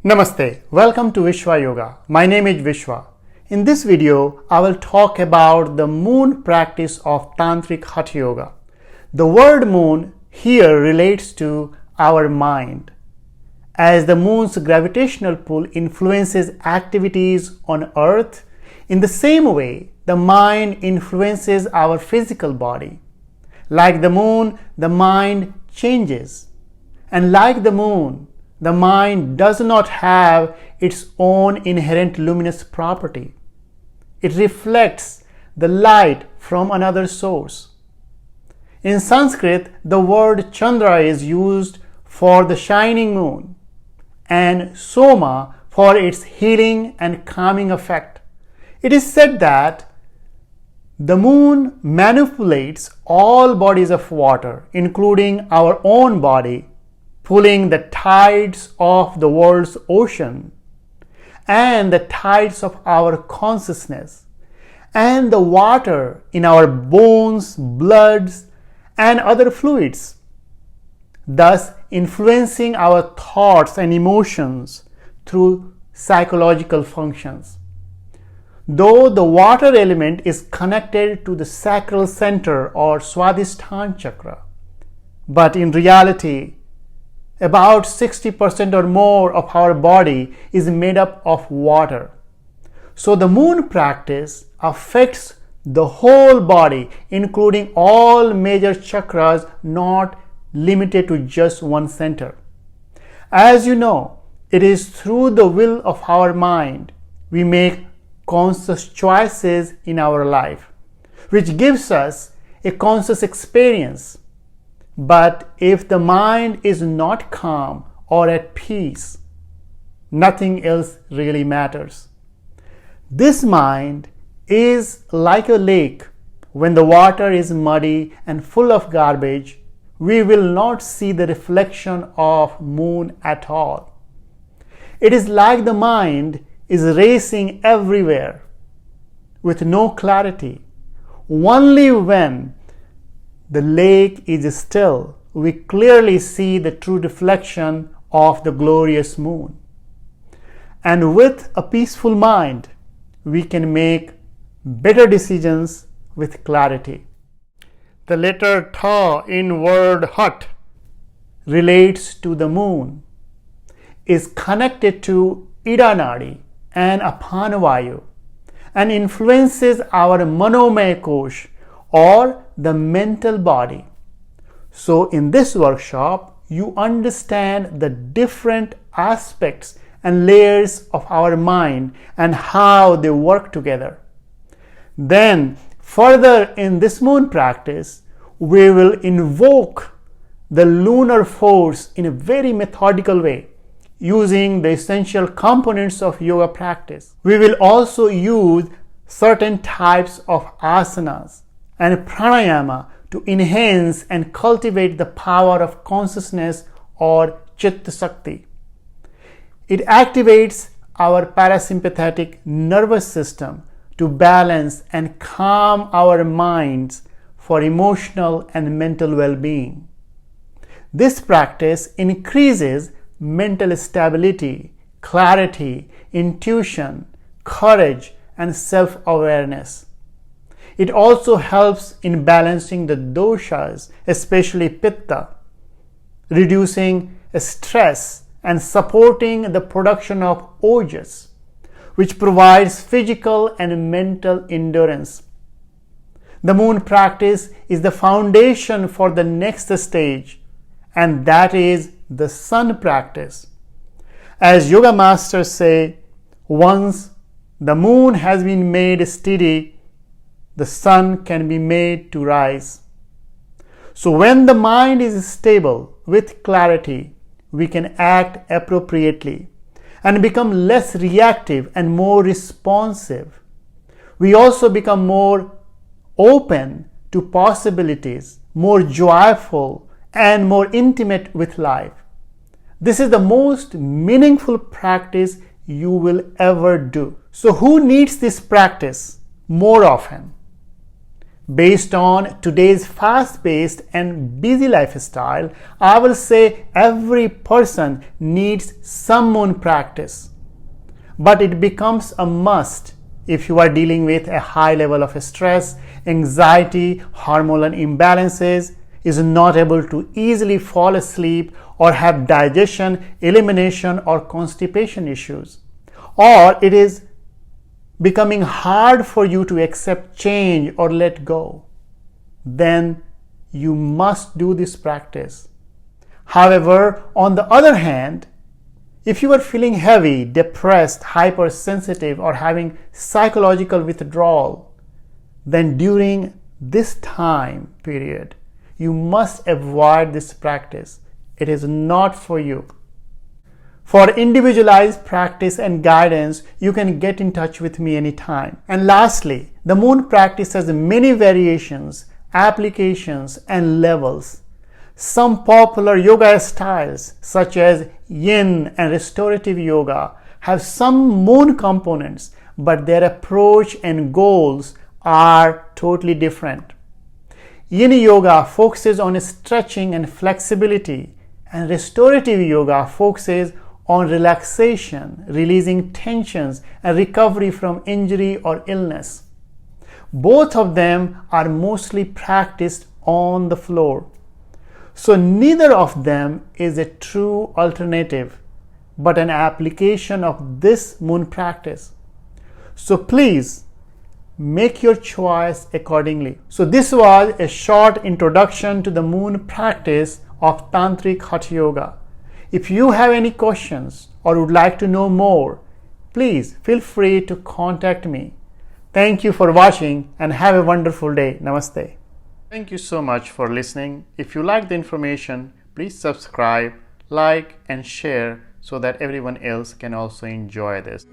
Namaste, welcome to Vishwa Yoga. My name is Vishwa. In this video, I will talk about the moon practice of Tantric Hatha Yoga. The word moon here relates to our mind, as the moon's gravitational pull influences activities on earth. In the same way, the mind influences our physical body. Like the moon, the mind changes. And like the moon, the mind does not have its own inherent luminous property. It reflects the light from another source. In Sanskrit, the word Chandra is used for the shining moon and Soma for its healing and calming effect. It is said that the moon manipulates all bodies of water, including our own body, pulling the tides of the world's ocean and the tides of our consciousness and the water in our bones, bloods, and other fluids, thus influencing our thoughts and emotions through psychological functions. Though the water element is connected to the sacral center or Swadhisthana chakra, but in reality, about 60% or more of our body is made up of water. So the moon practice affects the whole body, including all major chakras, not limited to just one center. As you know, it is through the will of our mind we make conscious choices in our life, which gives us a conscious experience. But if the mind is not calm or at peace, nothing else really matters. This mind is like a lake. When the water is muddy and full of garbage, we will not see the reflection of moon at all. It is like the mind is racing everywhere with no clarity. Only when the lake is still, we clearly see the true reflection of the glorious moon. And with a peaceful mind, we can make better decisions with clarity. The letter Tha in word Hat relates to the moon, is connected to Ida Nadi and Apanavayu, and influences our Manomaya Kosh or the mental body. So in this workshop, you understand the different aspects and layers of our mind and how they work together. Then further in this moon practice, we will invoke the lunar force in a very methodical way, using the essential components of yoga practice. We will also use certain types of asanas and pranayama to enhance and cultivate the power of consciousness or Chitta Shakti. It activates our parasympathetic nervous system to balance and calm our minds for emotional and mental well-being. This practice increases mental stability, clarity, intuition, courage, and self-awareness. It also helps in balancing the doshas, especially pitta, reducing stress and supporting the production of ojas, which provides physical and mental endurance. The moon practice is the foundation for the next stage, and that is the sun practice. As yoga masters say, once the moon has been made steady, the sun can be made to rise. So when the mind is stable with clarity, we can act appropriately and become less reactive and more responsive. We also become more open to possibilities, more joyful, and more intimate with life. This is the most meaningful practice you will ever do. So who needs this practice more often? Based on today's fast-paced and busy lifestyle, I will say every person needs some moon practice. But it becomes a must if you are dealing with a high level of stress, anxiety, hormonal imbalances, is not able to easily fall asleep, or have digestion, elimination, or constipation issues. Or it is becoming hard for you to accept change or let go. Then you must do this practice. However, on the other hand, if you are feeling heavy, depressed, hypersensitive, or having psychological withdrawal, then during this time period, you must avoid this practice. It is not for you. For individualized practice and guidance, you can get in touch with me anytime. And lastly, the moon practice has many variations, applications, and levels. Some popular yoga styles, such as yin and restorative yoga, have some moon components, but their approach and goals are totally different. Yin yoga focuses on stretching and flexibility, and restorative yoga focuses on relaxation, releasing tensions, and recovery from injury or illness. Both of them are mostly practiced on the floor. So neither of them is a true alternative, but an application of this moon practice. So please make your choice accordingly. So this was a short introduction to the moon practice of Tantric Hatha Yoga. If you have any questions or would like to know more, please feel free to contact me. Thank you for watching and have a wonderful day. Namaste. Thank you so much for listening. If you like the information, please subscribe, like, and share so that everyone else can also enjoy this.